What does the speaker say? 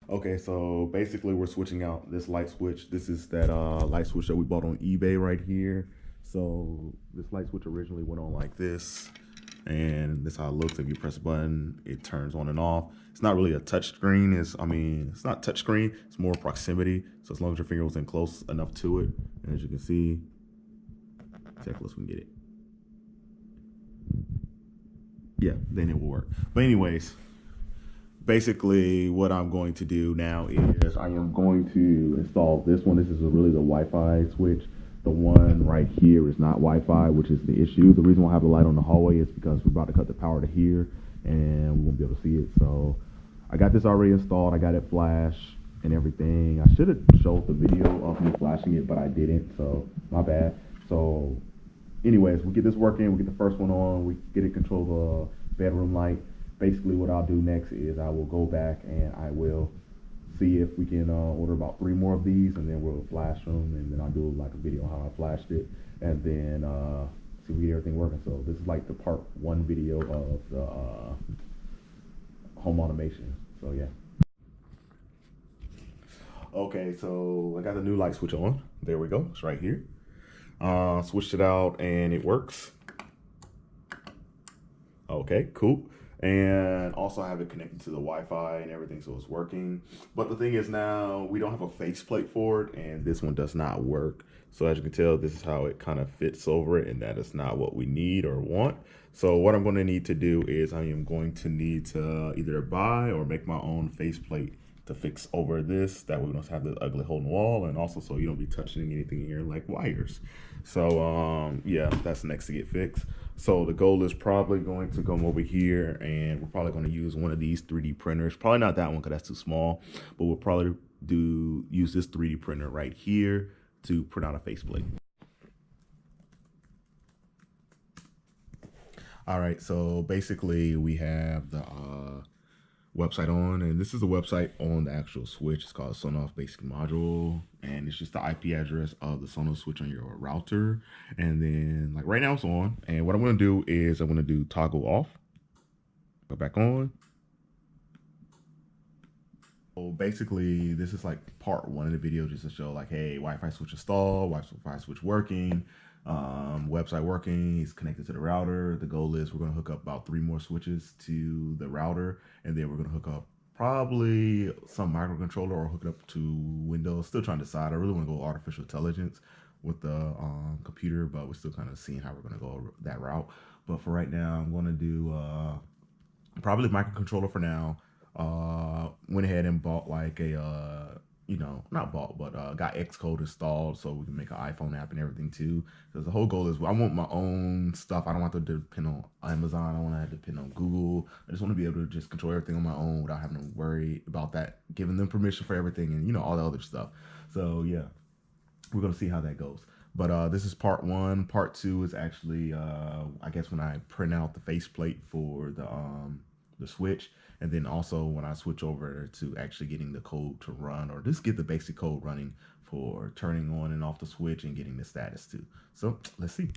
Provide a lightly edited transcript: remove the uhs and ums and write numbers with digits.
Okay, so basically we're switching out this light switch. This is that light switch that we bought on eBay right here. So this light switch originally went on like this, and this is how it looks. If you press a button, it turns on and off. It's not really a touch screen. It's not touch screen. It's more proximity. So as long as your finger was in close enough to it, and as you can see, see how close we can get it. Yeah, then it will work. But anyways, basically what I'm going to do now is I am going to install this one. This is really the Wi-Fi switch. The one right here is not Wi-Fi, which is the issue. The reason why I have the light on the hallway is because we're about to cut the power to here and we won't be able to see it. So I got this already installed. I got it flash and everything. I should have showed the video of me flashing it, but I didn't, so my bad. So anyways, we get this working. We get the first one on. We get it control the bedroom light. Basically what I'll do next is I will go back and I will see if we can order about 3 more of these, and then we'll flash them, and then I'll do like a video on how I flashed it, and then see if we get everything working. So this is like the part 1 video of the home automation. So yeah. Okay, so I got the new light switch on. There we go. It's right here. Switched it out and it works. Okay, cool. And also I have it connected to the Wi-Fi and everything, so it's working. But the thing is now we don't have a faceplate for it, and this one does not work. So as you can tell, this is how it kind of fits over it, and that is not what we need or want. So what I'm going to need to do is I am going to need to either buy or make my own faceplate to fix over this. That way we don't have the ugly hole in the wall, and also so you don't be touching anything in here like wires. So yeah, that's next to get fixed. So the goal is probably going to come over here, and we're probably going to use one of these 3D printers. Probably not that one because that's too small, but we'll probably use this 3D printer right here to print out a faceplate. All right, so basically we have the website on, and this is the website on the actual switch. It's called Sonos Basic Module, and it's just the IP address of the Sonos switch on your router. And then like right now it's on, and what I'm going to do is I'm going to do toggle off, go back on. So basically this is like part 1 of the video, just to show like, hey, Wi-Fi switch installed, Wi-Fi switch working, website working, it's connected to the router. The goal is we're going to hook up about 3 more switches to the router, and then we're going to hook up probably some microcontroller or hook it up to Windows. Still trying to decide. I really want to go artificial intelligence with the computer, but we're still kind of seeing how we're going to go that route. But for right now, I'm going to do probably microcontroller for now. Went ahead and bought like a not bought, but got Xcode installed so we can make an iPhone app and everything too. Because the whole goal is I want my own stuff. I don't want to depend on Amazon. I don't want to depend on Google. I just want to be able to just control everything on my own without having to worry about that, giving them permission for everything and all the other stuff. So yeah, we're gonna see how that goes. But this is part 1. Part 2 is actually I guess when I print out the faceplate for the switch, and then also when I switch over to actually getting the code to run, or just get the basic code running for turning on and off the switch and getting the status too. So let's see.